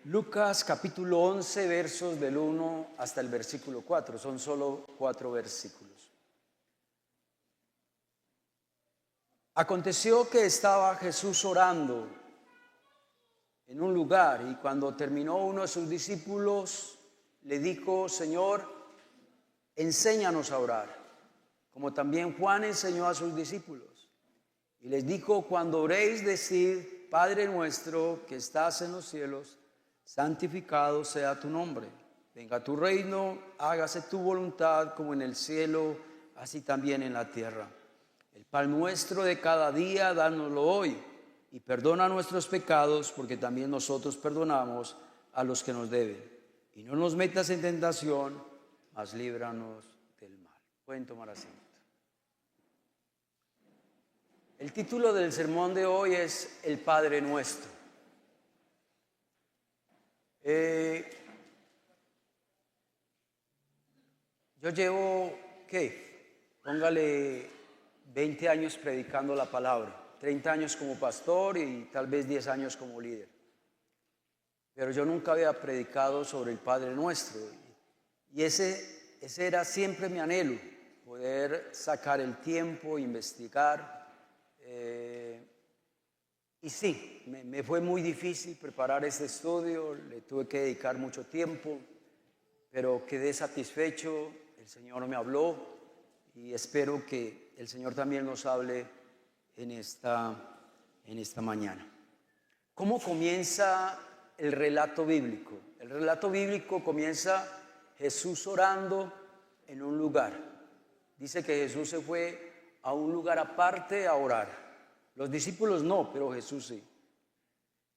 Lucas capítulo 11, versos del 1 hasta el versículo 4. Son solo 4 versículos. Aconteció que estaba Jesús orando en un lugar, y cuando terminó, uno de sus discípulos le dijo: Señor, enséñanos a orar, como también Juan enseñó a sus discípulos. Y les dijo: cuando oréis, decid: Padre nuestro que estás en los cielos, santificado sea tu nombre. Venga tu reino, hágase tu voluntad como en el cielo, así también en la tierra. El pan nuestro de cada día, dánoslo hoy, y perdona nuestros pecados, porque también nosotros perdonamos a los que nos deben. Y no nos metas en tentación, mas líbranos del mal. Pueden tomar asiento. El título del sermón de hoy es El Padre Nuestro. Yo llevo, póngale 20 años predicando la palabra, 30 años como pastor y tal vez 10 años como líder. Pero yo nunca había predicado sobre el Padre Nuestro. Y ese era siempre mi anhelo, poder sacar el tiempo, investigar. Y sí, me fue muy difícil preparar este estudio, le tuve que dedicar mucho tiempo, pero quedé satisfecho. El Señor me habló y espero que el Señor también nos hable en esta mañana. ¿Cómo comienza el relato bíblico? El relato bíblico comienza Jesús orando en un lugar. Dice que Jesús se fue a un lugar aparte a orar. Los discípulos no, pero Jesús sí.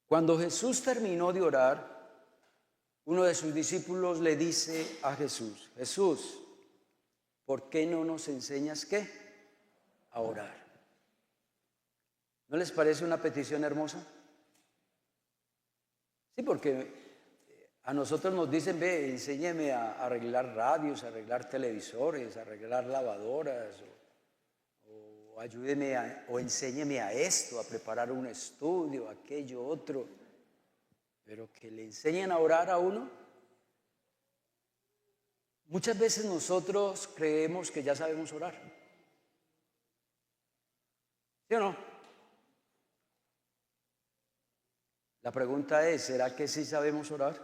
Cuando Jesús terminó de orar, uno de sus discípulos le dice a Jesús: Jesús, ¿por qué no nos enseñas qué? A orar. ¿No les parece una petición hermosa? Sí, porque a nosotros nos dicen: ve, enséñeme a arreglar radios, a arreglar televisores, a arreglar lavadoras, o ayúdeme o enséñeme a esto, a preparar un estudio, aquello, otro. Pero que le enseñen a orar a uno. Muchas veces nosotros creemos que ya sabemos orar. ¿Sí o no? La pregunta es: ¿será que sí sabemos orar?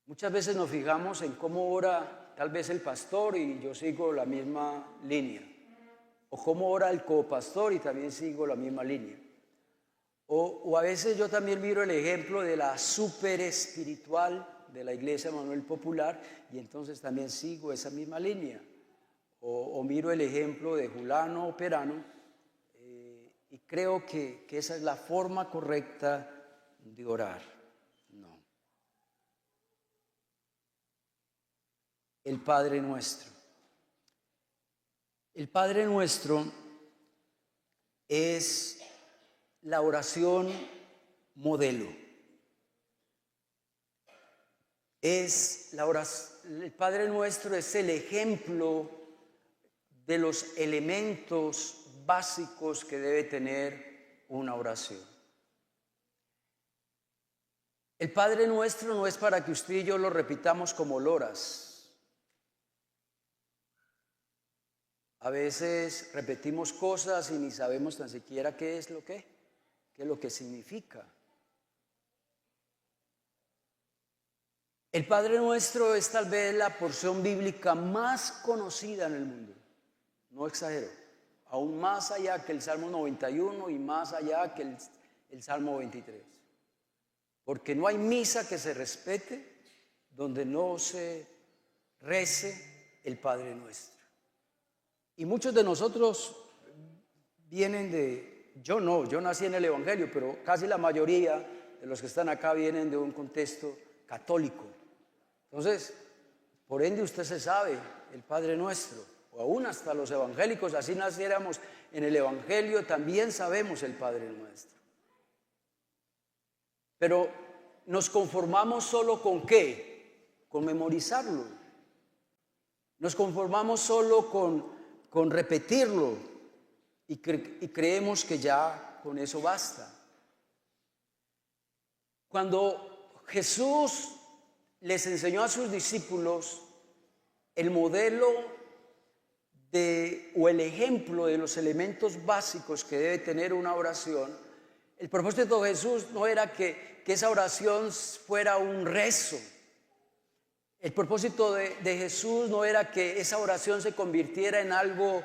Muchas veces nos fijamos en cómo ora tal vez el pastor y yo sigo la misma línea. O cómo ora el copastor y también sigo la misma línea. O a veces yo también miro el ejemplo de la super espiritual de la Iglesia Manuel Popular y entonces también sigo esa misma línea. O miro el ejemplo de Julano o Perano y creo que esa es la forma correcta de orar. No. El Padre Nuestro. El Padre Nuestro es la oración modelo. El Padre Nuestro es el ejemplo de los elementos básicos que debe tener una oración. El Padre Nuestro no es para que usted y yo lo repitamos como loras. A veces repetimos cosas y ni sabemos tan siquiera qué es lo que significa. El Padre Nuestro es tal vez la porción bíblica más conocida en el mundo. No exagero. Aún más allá que el Salmo 91 y más allá que el Salmo 23. Porque no hay misa que se respete donde no se rece el Padre Nuestro. Y muchos de nosotros vienen yo nací en el Evangelio, pero casi la mayoría de los que están acá vienen de un contexto católico. Entonces, por ende usted se sabe el Padre Nuestro, o aún hasta los evangélicos, así naciéramos en el Evangelio, también sabemos el Padre Nuestro. Pero nos conformamos solo con ¿qué? Con memorizarlo. Nos conformamos solo con repetirlo y creemos que ya con eso basta. Cuando Jesús les enseñó a sus discípulos el modelo o el ejemplo de los elementos básicos que debe tener una oración, el propósito de Jesús no era que esa oración fuera un rezo. El propósito de Jesús no era que esa oración se convirtiera en algo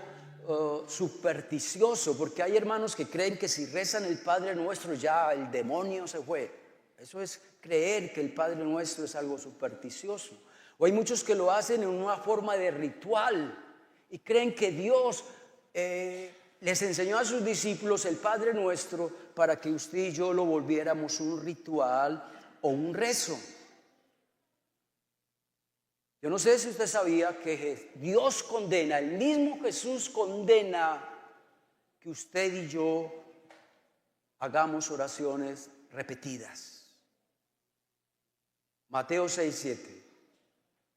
supersticioso, porque hay hermanos que creen que si rezan el Padre Nuestro ya el demonio se fue. Eso es creer que el Padre Nuestro es algo supersticioso. O hay muchos que lo hacen en una forma de ritual y creen que Dios les enseñó a sus discípulos el Padre Nuestro para que usted y yo lo volviéramos un ritual o un rezo. Yo no sé si usted sabía que Dios condena, el mismo Jesús condena que usted y yo hagamos oraciones repetidas. Mateo 6:7.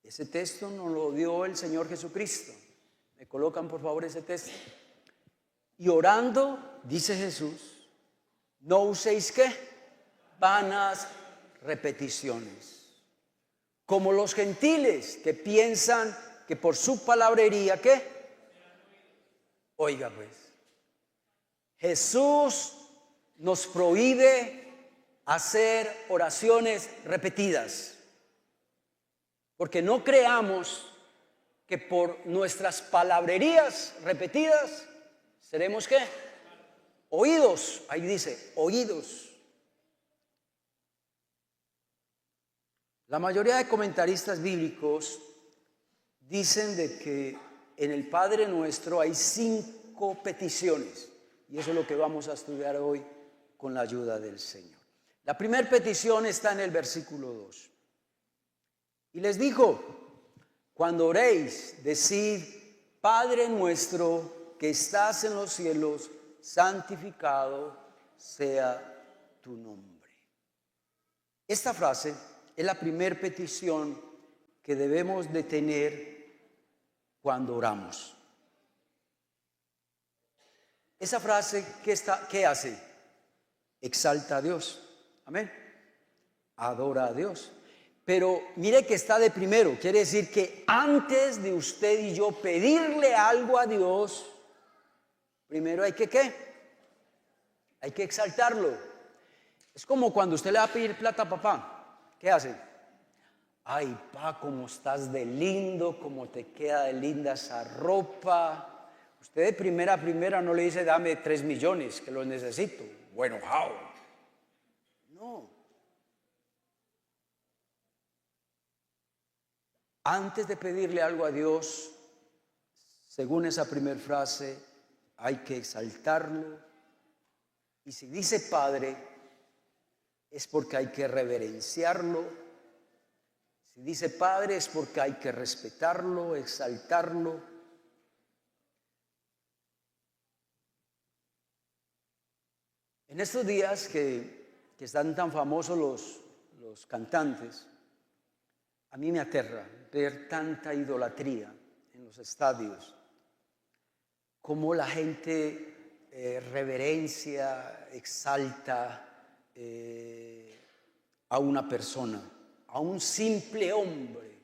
Ese texto nos lo dio el Señor Jesucristo. ¿Me colocan por favor ese texto? Y orando, dice Jesús, no uséis ¿qué? Vanas repeticiones. Como los gentiles que piensan que por su palabrería, ¿qué? Oiga pues, Jesús nos prohíbe hacer oraciones repetidas. Porque no creamos que por nuestras palabrerías repetidas seremos ¿qué? Oídos. Ahí dice, oídos. La mayoría de comentaristas bíblicos dicen de que en el Padre Nuestro hay 5 peticiones. Y eso es lo que vamos a estudiar hoy con la ayuda del Señor. La primera petición está en el versículo 2. Y les dijo, cuando oréis, decid, Padre nuestro que estás en los cielos, santificado sea tu nombre. Esta frase es la primera petición que debemos de tener cuando oramos. Esa frase, ¿qué hace? Exalta a Dios. Amén. Adora a Dios. Pero mire que está de primero. Quiere decir que antes de usted y yo pedirle algo a Dios, primero hay que ¿qué? Hay que exaltarlo. Es como cuando usted le va a pedir plata a papá. ¿Qué hace? Ay, pa, cómo estás de lindo, cómo te queda de linda esa ropa. Usted de primera a primera no le dice, dame 3 millones, que los necesito. Bueno, how? No. Antes de pedirle algo a Dios, según esa primera frase, hay que exaltarlo. Y si dice Padre, es porque hay que reverenciarlo. Si dice Padre, es porque hay que respetarlo, exaltarlo. En estos días que están tan famosos los cantantes, a mí me aterra ver tanta idolatría en los estadios, cómo la gente reverencia, exalta a una persona, a un simple hombre.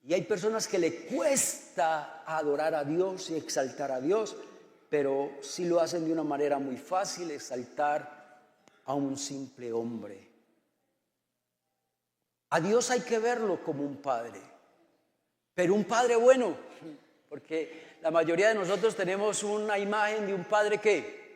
Y hay personas que le cuesta adorar a Dios y exaltar a Dios, pero sí lo hacen de una manera muy fácil, exaltar a un simple hombre. A Dios hay que verlo como un padre, pero un padre bueno, porque la mayoría de nosotros tenemos una imagen de un padre que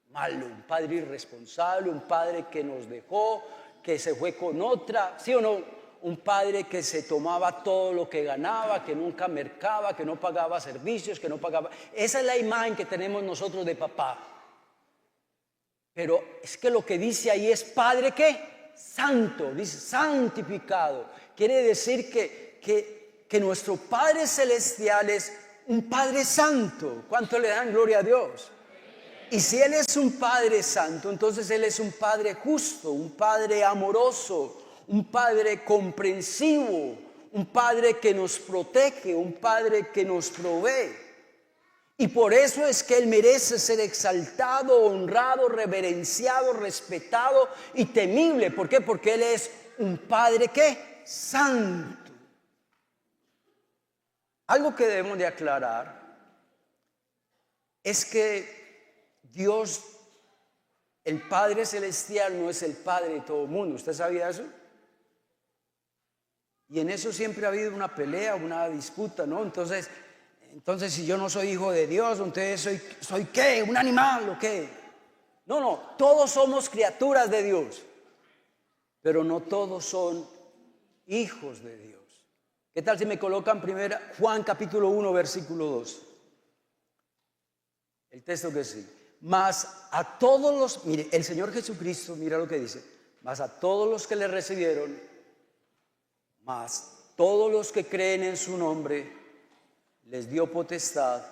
malo, un padre irresponsable, un padre que nos dejó, que se fue con otra, ¿sí o no? Un padre que se tomaba todo lo que ganaba, que nunca mercaba, que no pagaba servicios, que no pagaba. Esa es la imagen que tenemos nosotros de papá. Pero es que lo que dice ahí es Padre ¿qué? Santo, dice santificado. Quiere decir que nuestro Padre Celestial es un Padre Santo. ¿Cuánto le dan gloria a Dios? Y si Él es un Padre Santo, entonces Él es un Padre justo, un Padre amoroso, un Padre comprensivo, un Padre que nos protege, un Padre que nos provee. Y por eso es que Él merece ser exaltado, honrado, reverenciado, respetado y temible. ¿Por qué? Porque Él es un Padre, ¿qué? Santo. Algo que debemos de aclarar es que Dios, el Padre Celestial, no es el Padre de todo el mundo. ¿Usted sabía eso? Y en eso siempre ha habido una pelea, una disputa, ¿no? Entonces si yo no soy hijo de Dios, entonces soy ¿qué? ¿Un animal o qué? No, todos somos criaturas de Dios, pero no todos son hijos de Dios. ¿Qué tal si me colocan primera Juan capítulo 1 versículo 2? El texto que sí. Mas a todos los, mire, el Señor Jesucristo, mira lo que dice, mas a todos los que le recibieron, mas todos los que creen en su nombre, les dio potestad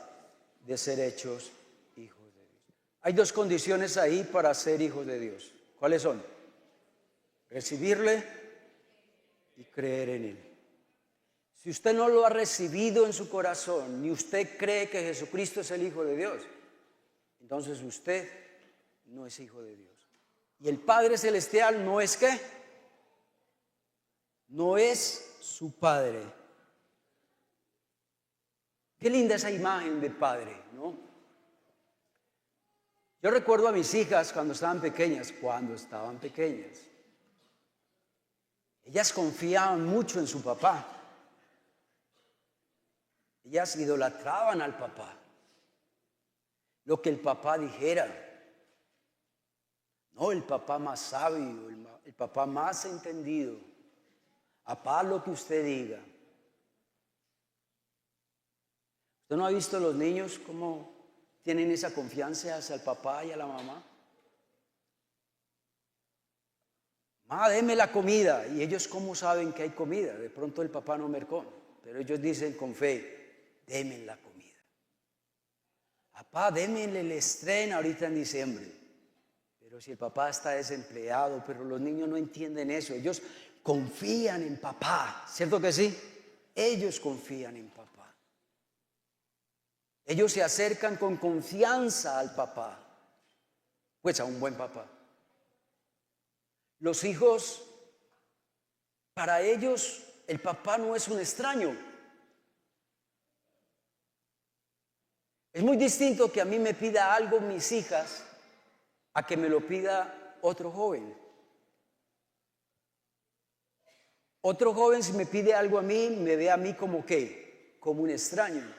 de ser hechos hijos de Dios. Hay dos condiciones ahí para ser hijos de Dios. ¿Cuáles son? Recibirle y creer en Él. Si usted no lo ha recibido en su corazón, ni usted cree que Jesucristo es el Hijo de Dios, entonces usted no es hijo de Dios. Y el Padre Celestial no es ¿qué? No es su Padre. Qué linda esa imagen de padre, ¿no? Yo recuerdo a mis hijas cuando estaban pequeñas. Ellas confiaban mucho en su papá. Ellas idolatraban al papá. Lo que el papá dijera. No, el papá más sabio, el papá más entendido. Papá, lo que usted diga. ¿Usted no ha visto los niños cómo tienen esa confianza hacia el papá y a la mamá? Mamá, deme la comida. Y ellos ¿cómo saben que hay comida? De pronto el papá no mercó, pero ellos dicen con fe, deme la comida. Papá, deme el estreno ahorita en diciembre. Pero si el papá está desempleado, pero los niños no entienden eso. Ellos confían en papá, ¿cierto que sí? Ellos confían en papá. Ellos se acercan con confianza al papá, pues a un buen papá. Los hijos, para ellos, el papá no es un extraño. Es muy distinto que a mí me pida algo mis hijas a que me lo pida otro joven. Otro joven, si me pide algo a mí, me ve a mí como ¿qué? Como un extraño.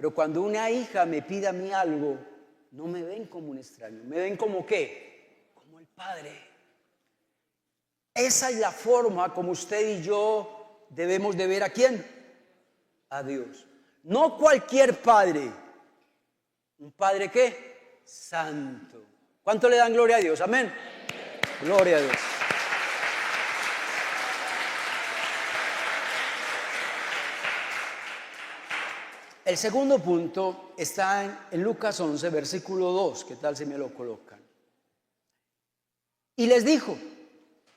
Pero cuando una hija me pide a mí algo, no me ven como un extraño, me ven como ¿qué? Como el padre. Esa es la forma como usted y yo debemos de ver ¿a quién? A Dios. No cualquier padre. ¿Un padre qué? Santo. ¿Cuánto le dan gloria a Dios? Amén. Gloria a Dios. El segundo punto está en Lucas 11, versículo 2. ¿Qué tal si me lo colocan? Y les dijo,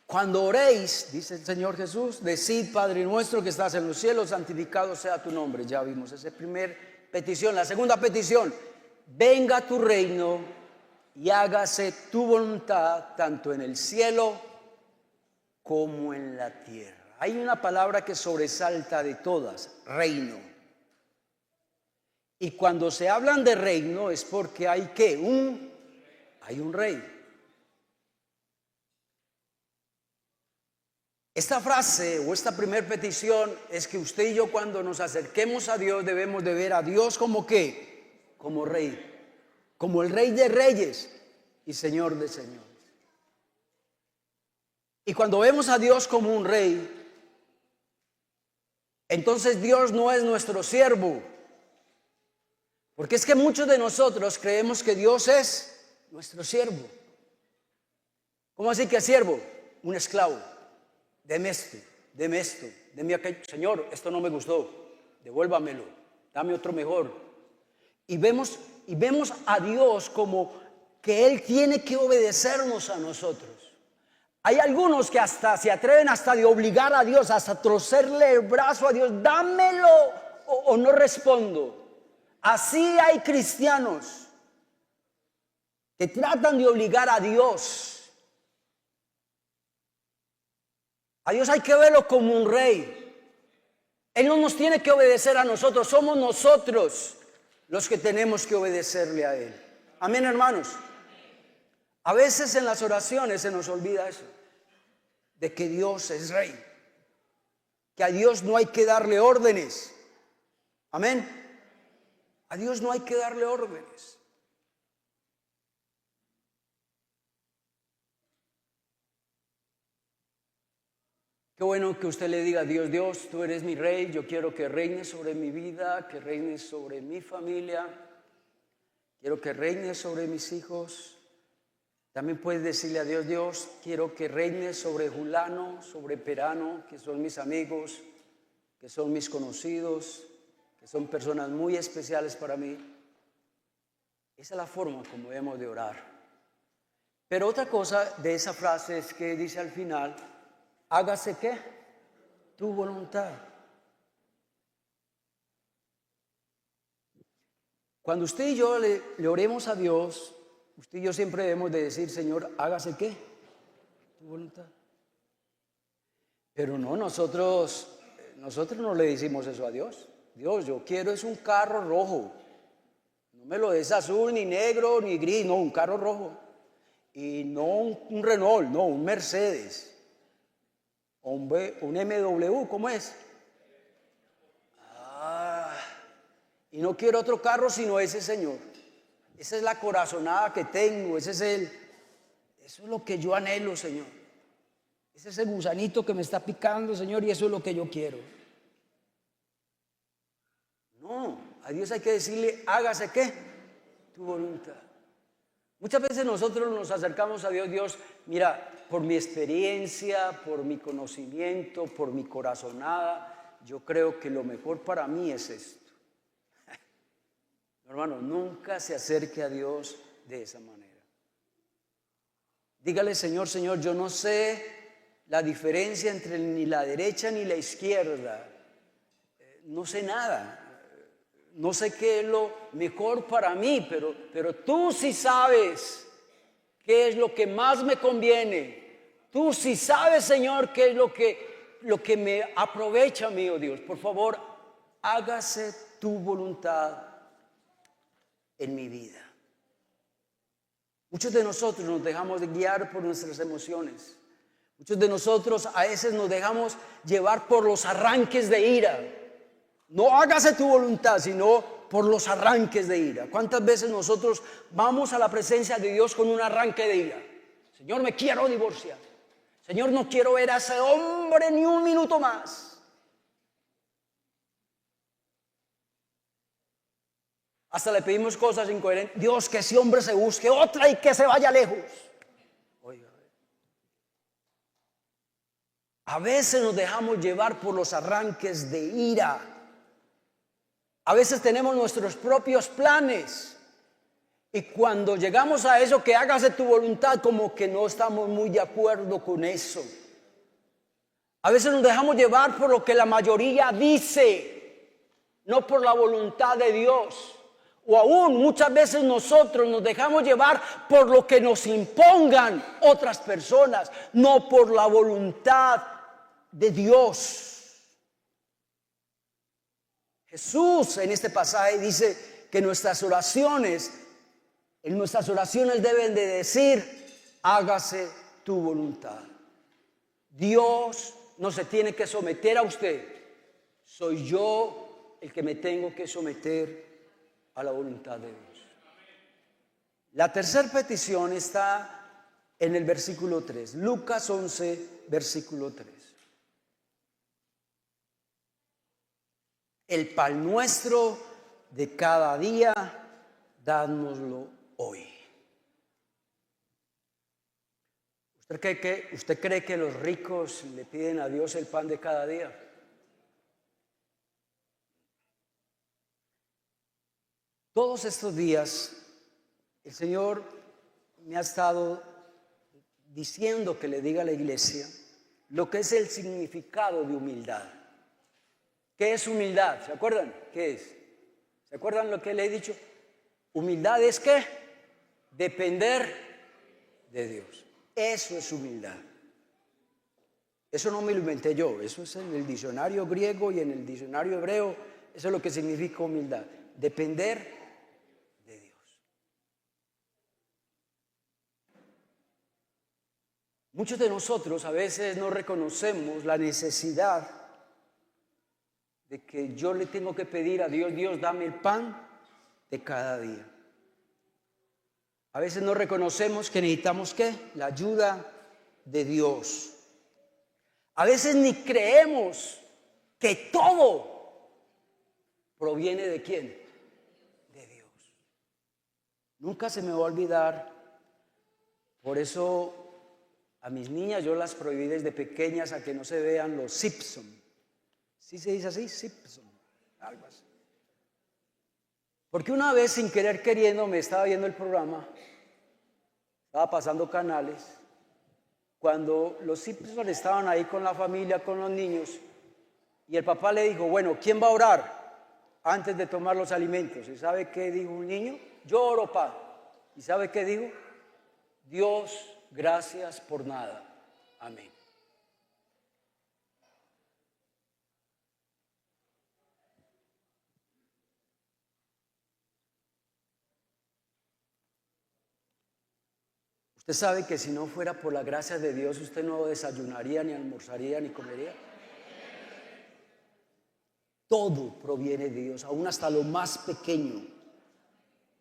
cuando oréis, dice el Señor Jesús, decid, Padre nuestro que estás en los cielos, santificado sea tu nombre. Ya vimos esa primera petición. La segunda petición, venga tu reino y hágase tu voluntad, tanto en el cielo como en la tierra. Hay una palabra que sobresalta de todas, reino. Y cuando se hablan de reino es porque hay ¿qué? Hay un rey. Esta frase o esta primera petición es que usted y yo cuando nos acerquemos a Dios debemos de ver a Dios como ¿qué? Como rey. Como el rey de reyes y señor de señores. Y cuando vemos a Dios como un rey, entonces Dios no es nuestro siervo. Porque es que muchos de nosotros creemos que Dios es nuestro siervo. ¿Cómo así que es siervo? Un esclavo. Deme esto, deme aquello. Señor, esto no me gustó, devuélvamelo, dame otro mejor. Y vemos a Dios como que Él tiene que obedecernos a nosotros. Hay algunos que hasta se atreven hasta de obligar a Dios, hasta torcerle el brazo a Dios, dámelo o no respondo. Así hay cristianos que tratan de obligar a Dios. A Dios hay que verlo como un rey. Él no nos tiene que obedecer a nosotros, somos nosotros los que tenemos que obedecerle a Él. Amén, hermanos. A veces en las oraciones se nos olvida eso, de que Dios es rey, que a Dios no hay que darle órdenes. Amén. A Dios no hay que darle órdenes. Qué bueno que usted le diga a Dios: Dios, tú eres mi rey, yo quiero que reines sobre mi vida, que reines sobre mi familia, quiero que reines sobre mis hijos. También puedes decirle a Dios: Dios, quiero que reines sobre Julano, sobre Perano, que son mis amigos, que son mis conocidos, que son personas muy especiales para mí. Esa es la forma como debemos de orar. Pero otra cosa de esa frase es que dice al final: hágase ¿qué? Tu voluntad. Cuando usted y yo le oremos a Dios, usted y yo siempre debemos de decir: Señor, hágase ¿qué? Tu voluntad. Pero no, nosotros no le decimos eso a Dios. Dios, yo quiero es un carro rojo. No me lo des azul, ni negro, ni gris, no, un carro rojo. Y no un Renault, no, un Mercedes. O un MW, ¿cómo es? Y no quiero otro carro sino ese, Señor. Esa es la corazonada que tengo, eso es lo que yo anhelo, Señor. Ese es el gusanito que me está picando, Señor, y eso es lo que yo quiero. No, a Dios hay que decirle: hágase ¿qué? Tu voluntad. Muchas veces nosotros nos acercamos a Dios: Dios, mira, por mi experiencia, por mi conocimiento, por mi corazonada, yo creo que lo mejor para mí es esto. Hermano, nunca se acerque a Dios de esa manera. Dígale: Señor, Señor, yo no sé la diferencia entre ni la derecha ni la izquierda. No sé nada. No sé qué es lo mejor para mí, pero tú sí sabes qué es lo que más me conviene. Tú sí sabes, Señor, qué es lo que me aprovecha, mío Dios. Por favor, hágase tu voluntad en mi vida. Muchos de nosotros nos dejamos de guiar por nuestras emociones. Muchos de nosotros a veces nos dejamos llevar por los arranques de ira. No hágase tu voluntad, sino por los arranques de ira. ¿Cuántas veces nosotros vamos a la presencia de Dios con un arranque de ira? Señor, me quiero divorciar. Señor, no quiero ver a ese hombre ni un minuto más. Hasta le pedimos cosas incoherentes. Dios, que ese hombre se busque otra y que se vaya lejos. Oiga, a veces nos dejamos llevar por los arranques de ira. A veces tenemos nuestros propios planes. Y cuando llegamos a eso, que hágase tu voluntad, como que no estamos muy de acuerdo con eso. A veces nos dejamos llevar por lo que la mayoría dice, no por la voluntad de Dios. O aún muchas veces nosotros nos dejamos llevar por lo que nos impongan otras personas, no por la voluntad de Dios. Jesús en este pasaje dice que en nuestras oraciones deben de decir: hágase tu voluntad. Dios no se tiene que someter a usted, soy yo el que me tengo que someter a la voluntad de Dios. La tercera petición está en el versículo 3, Lucas 11, versículo 3. El pan nuestro de cada día, dánoslo hoy. ¿Usted cree que los ricos le piden a Dios el pan de cada día? Todos estos días el Señor me ha estado diciendo que le diga a la iglesia lo que es el significado de humildad. ¿Qué es humildad? ¿Se acuerdan? ¿Qué es? ¿Se acuerdan lo que le he dicho? Humildad es ¿qué? Depender de Dios. Eso es humildad. Eso no me lo inventé yo, eso es en el diccionario griego y en el diccionario hebreo, eso es lo que significa humildad, depender de Dios. Muchos de nosotros a veces no reconocemos la necesidad de que yo le tengo que pedir a Dios, Dios, dame el pan de cada día. A veces no reconocemos que necesitamos ¿qué? La ayuda de Dios. A veces ni creemos que todo proviene ¿de quién? De Dios. Nunca se me va a olvidar, por eso a mis niñas yo las prohibí desde pequeñas a que no se vean los Simpson. ¿Sí se dice así? Simpson, algo así. Porque una vez sin querer queriendo me estaba viendo el programa, estaba pasando canales, cuando los Simpson estaban ahí con la familia, con los niños, y el papá le dijo, bueno, ¿quién va a orar antes de tomar los alimentos? ¿Y sabe qué dijo un niño? Yo oro, pa. ¿Y sabe qué dijo? Dios, gracias por nada. Amén. Usted sabe que si no fuera por la gracia de Dios, usted no desayunaría, ni almorzaría, ni comería. Todo proviene de Dios, aún hasta lo más pequeño.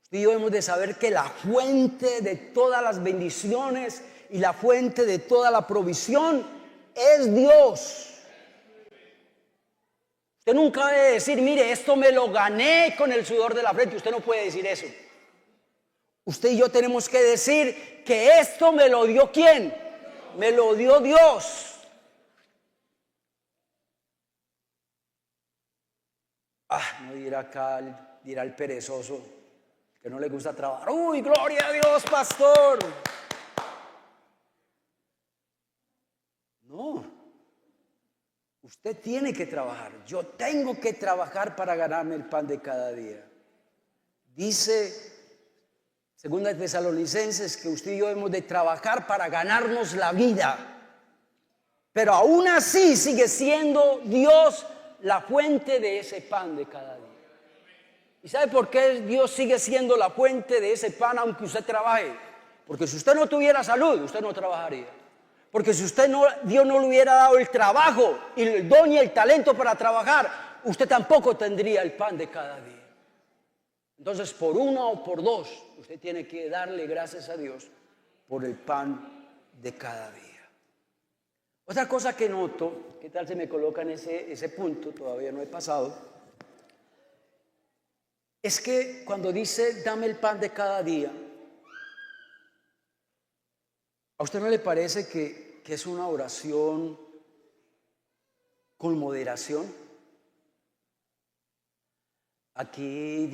Usted y yo debemos de saber que la fuente de todas las bendiciones y la fuente de toda la provisión es Dios. Usted nunca debe decir, mire, esto me lo gané con el sudor de la frente. Usted no puede decir eso. Usted y yo tenemos que decir que esto me lo dio ¿quién? Me lo dio Dios. No dirá acá, dirá el perezoso, que no le gusta trabajar. ¡Uy, gloria a Dios, pastor! No. Usted tiene que trabajar. Yo tengo que trabajar para ganarme el pan de cada día. Dice Segunda de Tesalonicenses que usted y yo hemos de trabajar para ganarnos la vida. Pero aún así sigue siendo Dios la fuente de ese pan de cada día. ¿Y sabe por qué Dios sigue siendo la fuente de ese pan aunque usted trabaje? Porque si usted no tuviera salud, usted no trabajaría. Porque si Dios no le hubiera dado el trabajo y el don y el talento para trabajar, usted tampoco tendría el pan de cada día. Entonces, por uno o por dos, usted tiene que darle gracias a Dios por el pan de cada día. Otra cosa que noto, ¿qué tal se me coloca en ese punto? Todavía no he pasado. Es que cuando dice, dame el pan de cada día, ¿a usted no le parece que es una oración con moderación? Aquí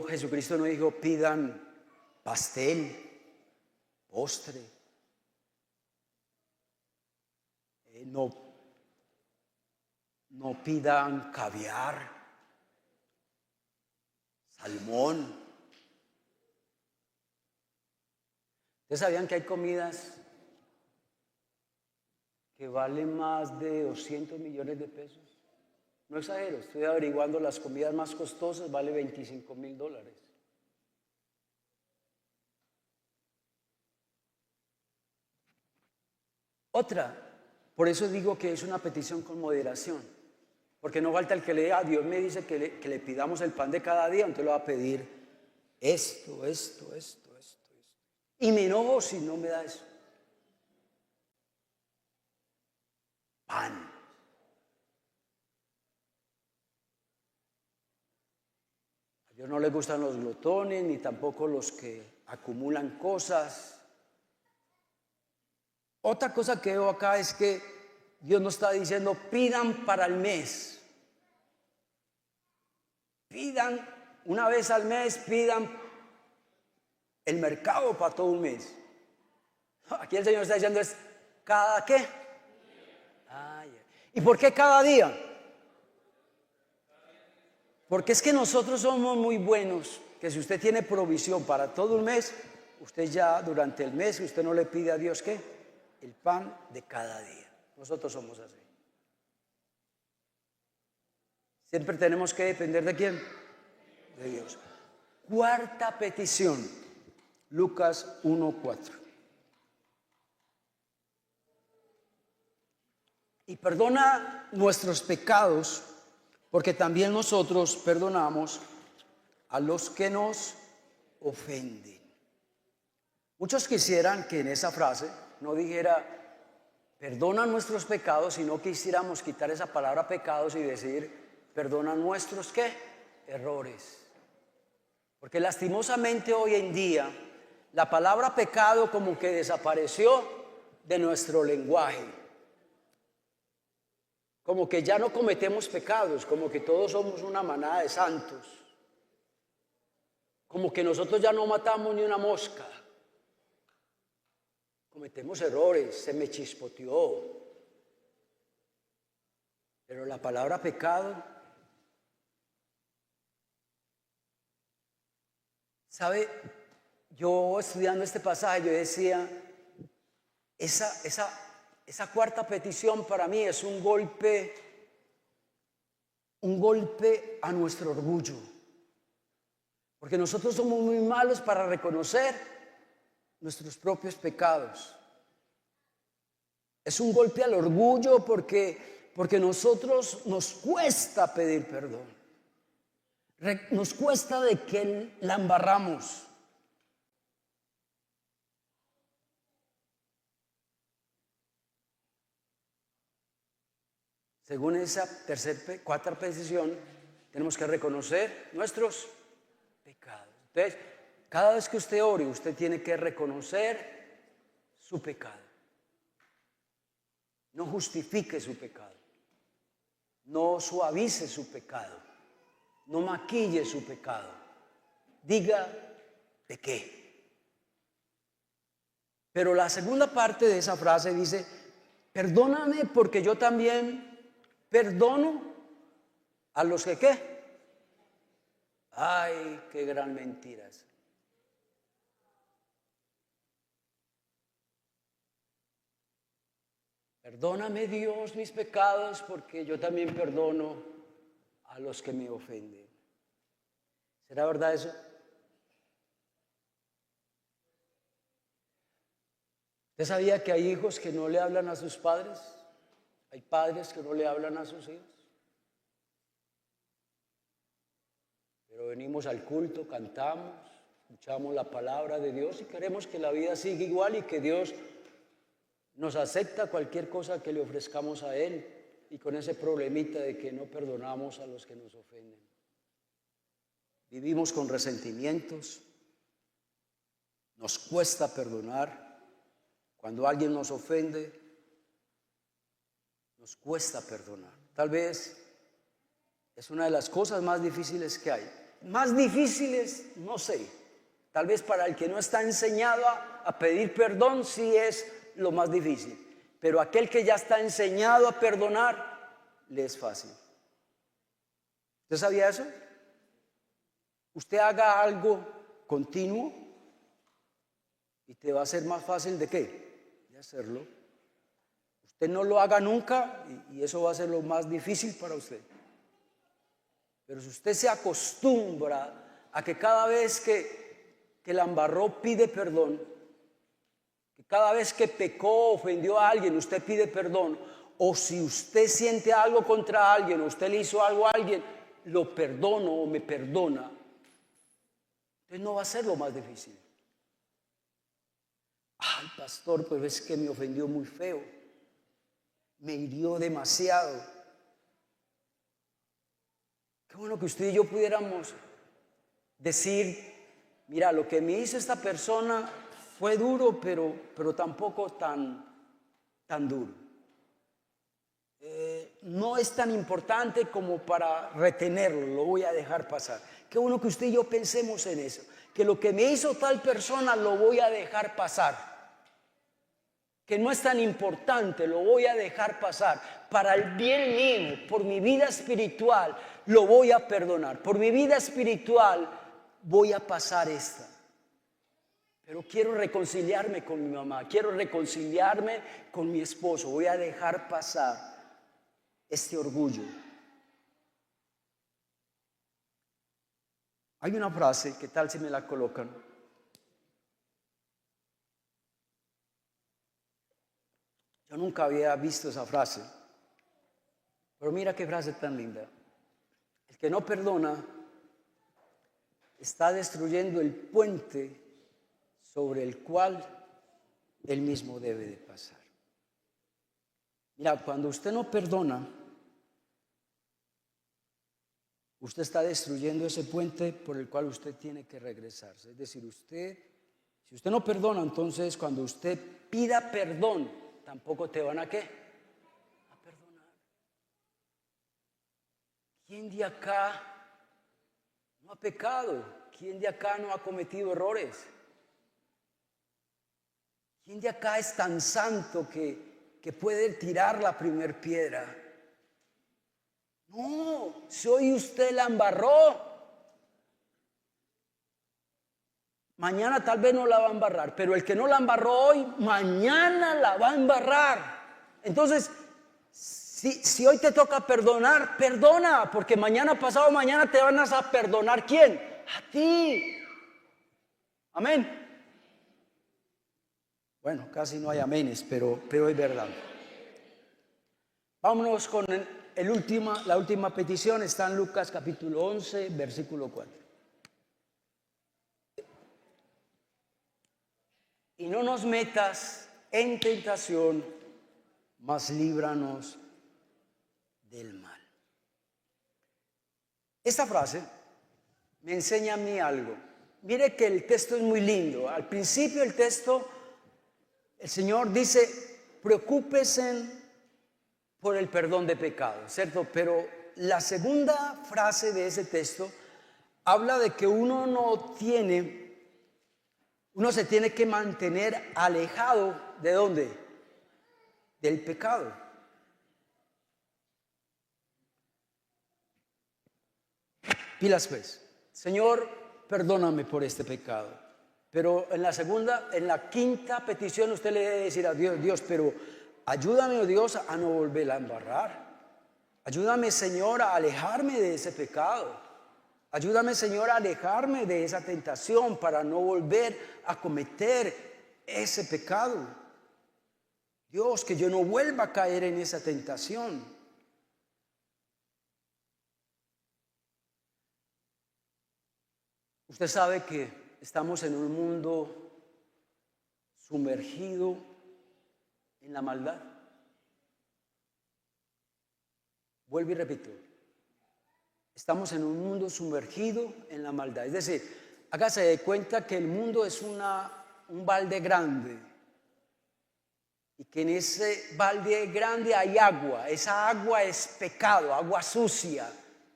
Jesucristo no dijo pidan pastel, postre, no pidan caviar, salmón. ¿Ustedes sabían que hay comidas que valen más de 200 millones de pesos? No exagero, estoy averiguando las comidas más costosas, vale $25,000. Otra, por eso digo que es una petición con moderación, porque no falta el que le diga, Dios me dice que le pidamos el pan de cada día, entonces le va a pedir esto. Y me enojo si no me da eso. Pan. A Dios no le gustan los glotones, ni tampoco los que acumulan cosas. Otra cosa que veo acá es que Dios nos está diciendo, pidan para el mes. Pidan una vez al mes, pidan el mercado para todo un mes. Aquí el Señor está diciendo es, ¿cada qué? ¿Y por qué cada día? Porque es que nosotros somos muy buenos, que si usted tiene provisión para todo un mes, usted ya durante el mes, usted no le pide a Dios ¿qué? El pan de cada día. Nosotros somos así. Siempre tenemos que depender ¿de quién? De Dios. Cuarta petición, Lucas 1:4. Y perdona nuestros pecados, porque también nosotros perdonamos a los que nos ofenden. Muchos quisieran que en esa frase no dijera perdona nuestros pecados, sino quisiéramos quitar esa palabra pecados y decir perdona nuestros ¿qué? Errores. Porque lastimosamente hoy en día la palabra pecado como que desapareció de nuestro lenguaje. Como que ya no cometemos pecados, como que todos somos una manada de santos. Como que nosotros ya no matamos ni una mosca. Cometemos errores, se me chispoteó. Pero la palabra pecado, ¿sabe? Yo estudiando este pasaje, yo decía, esa cuarta petición para mí es un golpe a nuestro orgullo. Porque nosotros somos muy malos para reconocer nuestros propios pecados. Es un golpe al orgullo porque nosotros nos cuesta pedir perdón. Nos cuesta de que la embarramos. Según esa cuarta petición, tenemos que reconocer nuestros pecados. Entonces, cada vez que usted ore, usted tiene que reconocer su pecado. No justifique su pecado. No suavice su pecado. No maquille su pecado. Diga de qué. Pero la segunda parte de esa frase dice, perdóname porque yo también perdono a los que ¿qué? Ay, qué gran mentira es. Perdóname Dios mis pecados porque yo también perdono a los que me ofenden. ¿Será verdad eso? ¿Usted sabía que hay hijos que no le hablan a sus padres? Hay padres que no le hablan a sus hijos. Pero venimos al culto, cantamos, escuchamos la palabra de Dios y queremos que la vida siga igual y que Dios nos acepta cualquier cosa que le ofrezcamos a Él y con ese problemita de que no perdonamos a los que nos ofenden. Vivimos con resentimientos, nos cuesta perdonar. Cuando alguien nos ofende, nos cuesta perdonar. Tal vez es una de las cosas más difíciles que hay. Más difíciles, no sé. Tal vez para el que no está enseñado a pedir perdón, sí es lo más difícil. Pero aquel que ya está enseñado a perdonar, le es fácil. ¿Usted sabía eso? Usted haga algo continuo y te va a ser más fácil ¿de qué? De hacerlo. Usted no lo haga nunca y eso va a ser lo más difícil para usted. Pero si usted se acostumbra a que cada vez que la embarró pide perdón, que cada vez que pecó, ofendió a alguien, usted pide perdón, o si usted siente algo contra alguien, o usted le hizo algo a alguien, lo perdono o me perdona, entonces no va a ser lo más difícil. Ay, pastor, pues es que me ofendió muy feo, me hirió demasiado. Qué bueno que usted y yo pudiéramos decir, mira, lo que me hizo esta persona fue duro, pero tampoco tan duro. No es tan importante como para retenerlo, lo voy a dejar pasar. Qué bueno que usted y yo pensemos en eso, que lo que me hizo tal persona lo voy a dejar pasar. Que no es tan importante, lo voy a dejar pasar. para el bien mío, por mi vida espiritual, lo voy a perdonar. Por mi vida espiritual voy a pasar esta. Pero quiero reconciliarme con mi mamá, quiero reconciliarme con mi esposo. Voy a dejar pasar este orgullo. Hay una frase, ¿qué tal si me la colocan? Yo nunca había visto esa frase, pero mira qué frase tan linda. El que no perdona está destruyendo el puente sobre el cual él mismo debe de pasar. Mira, cuando usted no perdona, usted está destruyendo ese puente por el cual usted tiene que regresarse. Es decir, si usted no perdona, entonces cuando usted pida perdón, tampoco te van a ¿qué? A perdonar. ¿Quién de acá no ha pecado? ¿Quién de acá no ha cometido errores? ¿Quién de acá es tan santo que puede tirar la primer piedra? No, si hoy usted la embarró, mañana tal vez no la va a embarrar, pero el que no la embarró hoy, mañana la va a embarrar. Entonces, si hoy te toca perdonar, perdona, porque mañana, pasado mañana te van a perdonar. ¿Quién? A ti. Amén. Bueno, casi no hay aménes, pero es verdad. Vámonos con la última petición. Está en Lucas capítulo 11, versículo 4. Y no nos metas en tentación, mas líbranos del mal. Esta frase me enseña a mí algo. Mire que el texto es muy lindo. Al principio del texto, el Señor dice, preocúpese por el perdón de pecados, ¿cierto? Pero la segunda frase de ese texto habla de que uno se tiene que mantener alejado ¿de dónde? Del pecado. Pilas pues, Señor, perdóname por este pecado. Pero en la quinta petición usted le debe decir a Dios, pero ayúdame, oh Dios, a no volver a embarrar. Ayúdame, Señor, a alejarme de ese pecado. Ayúdame, Señor, a alejarme de esa tentación para no volver a cometer ese pecado. Dios, que yo no vuelva a caer en esa tentación. Usted sabe que estamos en un mundo sumergido en la maldad. Vuelvo y repito. Estamos en un mundo sumergido en la maldad. Es decir, hágase de cuenta que el mundo es un balde grande. Y que en ese balde grande hay agua. Esa agua es pecado, agua sucia.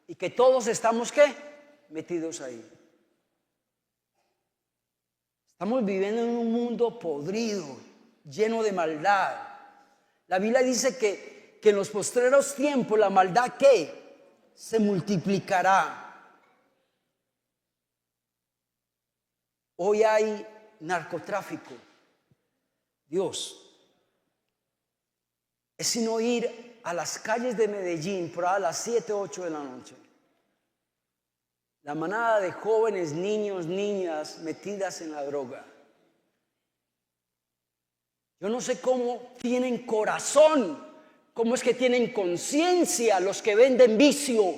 Y que todos estamos, ¿qué? Metidos ahí. Estamos viviendo en un mundo podrido, lleno de maldad. La Biblia dice que en los postreros tiempos la maldad, ¿qué? Se multiplicará. Hoy hay narcotráfico. Dios, es sino ir a las calles de Medellín por a las 7, 8 de la noche. La manada de jóvenes, niños, niñas metidas en la droga. Yo no sé cómo tienen corazón, cómo es que tienen conciencia los que venden vicio.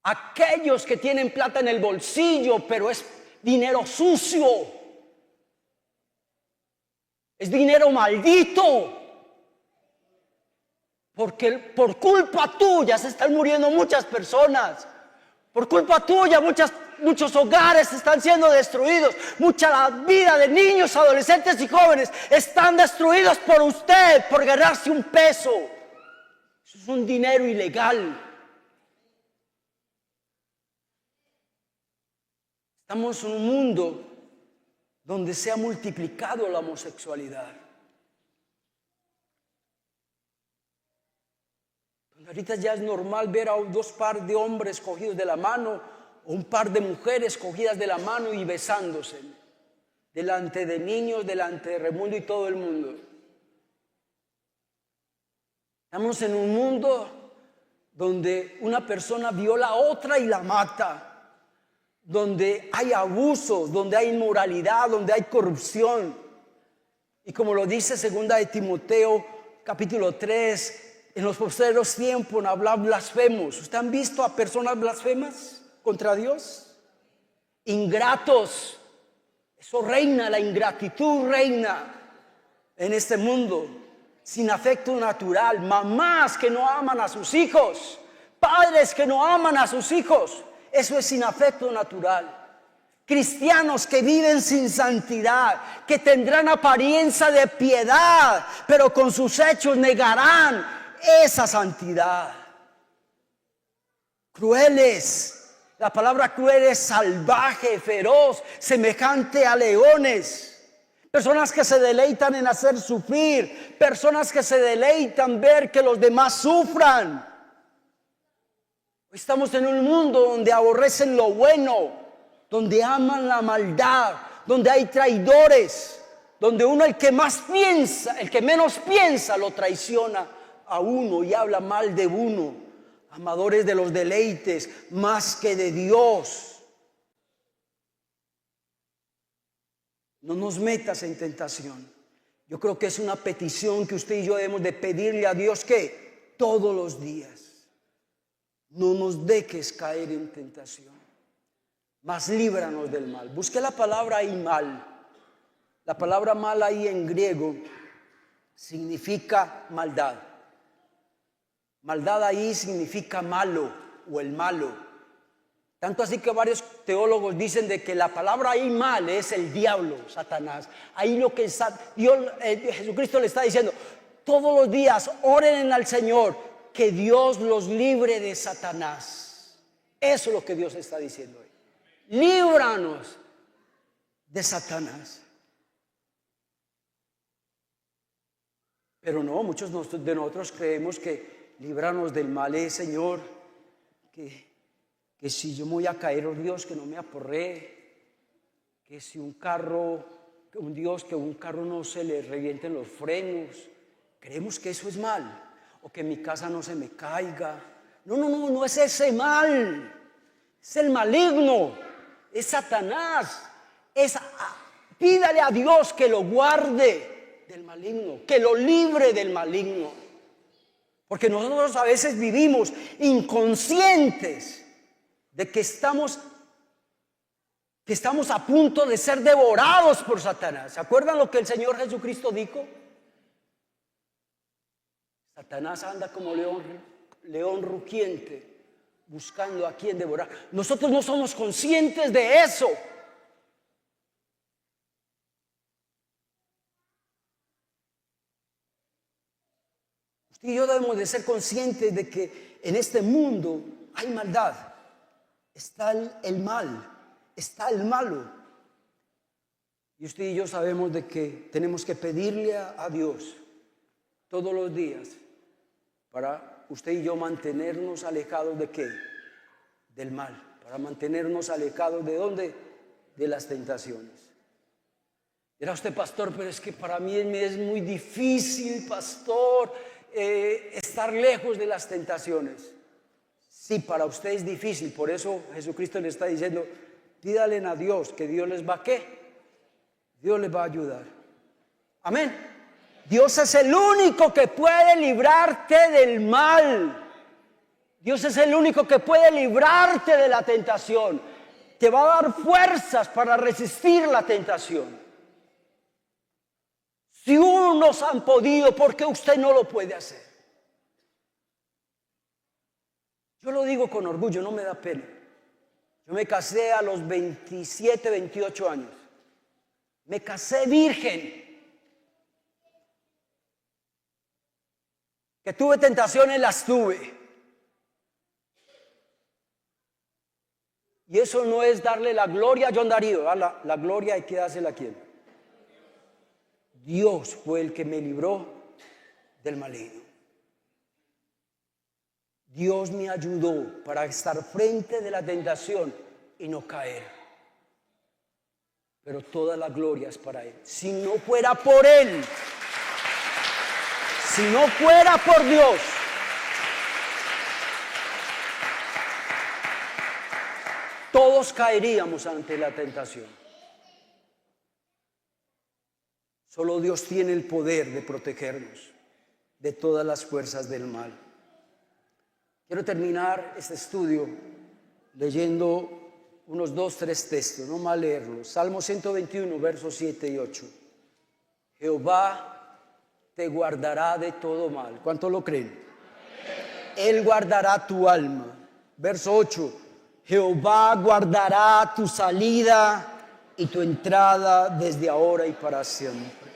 Aquellos que tienen plata en el bolsillo, pero es dinero sucio. Es dinero maldito. Porque por culpa tuya se están muriendo muchas personas. Por culpa tuya muchos hogares están siendo destruidos. Mucha la vida de niños, adolescentes y jóvenes están destruidos por usted, por ganarse un peso. Eso es un dinero ilegal. Estamos en un mundo donde se ha multiplicado la homosexualidad. Ahorita ya es normal ver a dos par de hombres cogidos de la mano o un par de mujeres cogidas de la mano y besándose delante de niños, delante de Raimundo y todo el mundo. Estamos en un mundo donde una persona viola a otra y la mata, donde hay abusos, donde hay inmoralidad, donde hay corrupción. Y como lo dice 2 de Timoteo capítulo 3, en los posteriores tiempos habrá blasfemos. ¿Ustedes han visto a personas blasfemas contra Dios? Ingratos. Eso reina, la ingratitud reina en este mundo. Sin afecto natural. Mamás que no aman a sus hijos. Padres que no aman a sus hijos. Eso es sin afecto natural. Cristianos que viven sin santidad, que tendrán apariencia de piedad, pero con sus hechos negarán esa santidad. Crueles. La palabra cruel es salvaje, feroz, semejante a leones. Personas que se deleitan en hacer sufrir. Personas que se deleitan en ver que los demás sufran. Estamos en un mundo donde aborrecen lo bueno, donde aman la maldad, donde hay traidores, donde uno el que más piensa, el que menos piensa lo traiciona a uno y habla mal de uno. Amadores de los deleites más que de Dios. No nos metas en tentación. Yo creo que es una petición que usted y yo debemos de pedirle a Dios que todos los días no nos dejes caer en tentación, mas líbranos del mal. Busque la palabra ahí mal. La palabra mal ahí en griego significa maldad. Maldad ahí significa malo o el malo. Tanto así que varios teólogos dicen de que la palabra ahí mal es el diablo, Satanás. Ahí lo que Jesucristo le está diciendo, todos los días oren al Señor que Dios los libre de Satanás. Eso es lo que Dios está diciendo hoy. Líbranos de Satanás. Pero no, muchos de nosotros creemos que líbranos del mal es, Señor, que si yo me voy a caer, oh Dios, que no me aporree, que si un carro no se le revienten los frenos. Creemos que eso es mal, o que mi casa no se me caiga. No es ese mal, es el maligno, es Satanás. Pídale a Dios que lo guarde del maligno, que lo libre del maligno. Porque nosotros a veces vivimos inconscientes de que estamos a punto de ser devorados por Satanás. ¿Se acuerdan lo que el Señor Jesucristo dijo? Satanás anda como león rugiente, buscando a quien devorar. Nosotros no somos conscientes de eso. Usted y yo debemos de ser conscientes de que en este mundo hay maldad. Está el mal, está el malo. Y usted y yo sabemos de que tenemos que pedirle a Dios todos los días para usted y yo mantenernos alejados de ¿qué? Del mal. Para mantenernos alejados ¿de dónde? De las tentaciones. Dirá usted, pastor, pero es que para mí me es muy difícil, pastor, estar lejos de las tentaciones. Sí, para usted es difícil, por eso Jesucristo le está diciendo, pídale a Dios, que Dios les va a ¿qué? Dios les va a ayudar. Amén. Dios es el único que puede librarte del mal. Dios es el único que puede librarte de la tentación. Te va a dar fuerzas para resistir la tentación. Si unos han podido, ¿por qué usted no lo puede hacer? Yo lo digo con orgullo, no me da pena. Yo me casé a los 27, 28 años. Me casé virgen. Que tuve tentaciones, las tuve. Y eso no es darle la gloria a John Darío. La gloria hay que dársela a quién. Dios fue el que me libró del maligno. Dios me ayudó para estar frente de la tentación y no caer. Pero toda la gloria es para Él. Si no fuera por Él, si no fuera por Dios, todos caeríamos ante la tentación. Solo Dios tiene el poder de protegernos de todas las fuerzas del mal. Quiero terminar este estudio leyendo unos 2-3 textos, no mal leerlos. Salmo 121, versos 7 y 8. Jehová te guardará de todo mal. ¿Cuántos lo creen? Él guardará tu alma. Verso 8. Jehová guardará tu salida y tu entrada desde ahora y para siempre.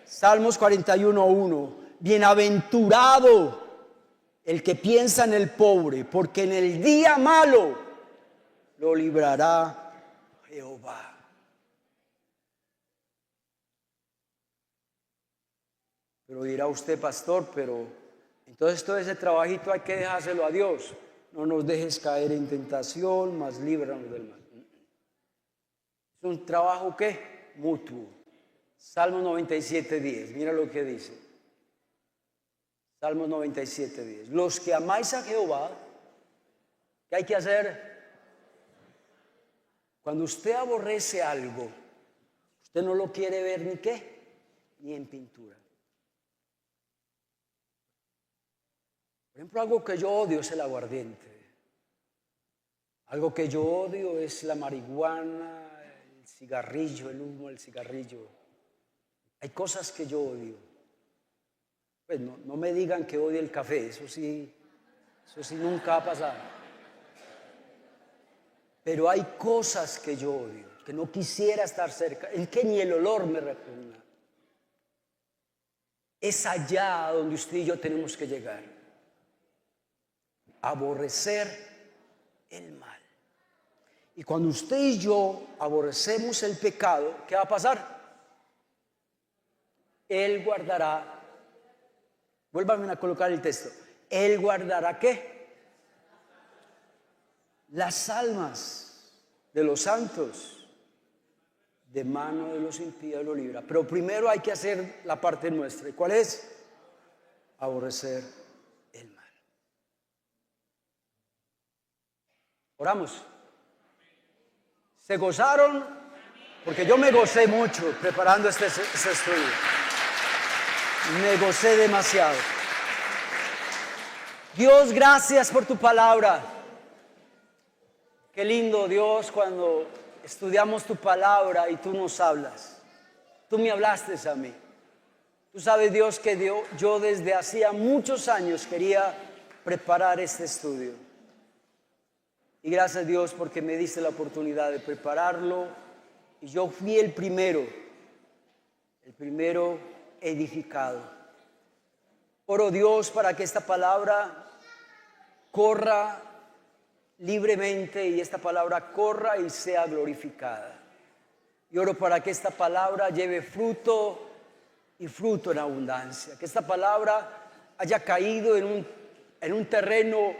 Salmos 41:1. Bienaventurado el que piensa en el pobre, porque en el día malo lo librará Jehová. Pero dirá usted, pastor, pero entonces todo ese trabajito hay que dejárselo a Dios. No nos dejes caer en tentación, mas líbranos del mal. Es un trabajo, ¿qué? Mutuo. Salmo 97:10, mira lo que dice. Salmo 97:10. Los que amáis a Jehová, ¿qué hay que hacer? Cuando usted aborrece algo, usted no lo quiere ver ni qué, ni en pintura. Por ejemplo, algo que yo odio es el aguardiente. Algo que yo odio es la marihuana, el cigarrillo, el humo del cigarrillo. Hay cosas que yo odio. Pues no me digan que odie el café, eso sí nunca ha pasado. Pero hay cosas que yo odio, que no quisiera estar cerca, es que ni el olor me repugna. Es allá donde usted y yo tenemos que llegar. Aborrecer el mal. Y cuando usted y yo aborrecemos el pecado, ¿qué va a pasar? Él guardará, vuélvanme a colocar el texto, Él guardará ¿qué? Las almas de los santos de mano de los impíos lo libra. Pero primero hay que hacer la parte nuestra. ¿Y cuál es? Aborrecer el mal. Oramos. ¿Se gozaron? Porque yo me gocé mucho preparando este estudio. Me gocé demasiado. Dios, gracias por tu palabra. Qué lindo, Dios, cuando estudiamos tu palabra y tú nos hablas. Tú me hablaste a mí. Tú sabes, Dios, que yo desde hacía muchos años quería preparar este estudio. Y gracias, Dios, porque me diste la oportunidad de prepararlo. Y yo fui el primero edificado. Oro, Dios, para que esta palabra corra libremente y esta palabra corra y sea glorificada. Y oro para que esta palabra lleve fruto y fruto en abundancia. Que esta palabra haya caído en un terreno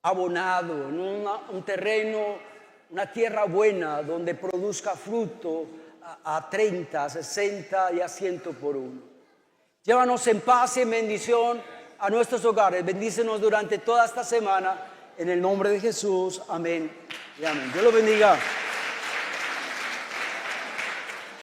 abonado, en un terreno, una tierra buena donde produzca fruto a 30, a 60 y a 100 por uno. Llévanos en paz y en bendición a nuestros hogares. Bendícenos durante toda esta semana. En el nombre de Jesús, amén y amén. Dios los bendiga.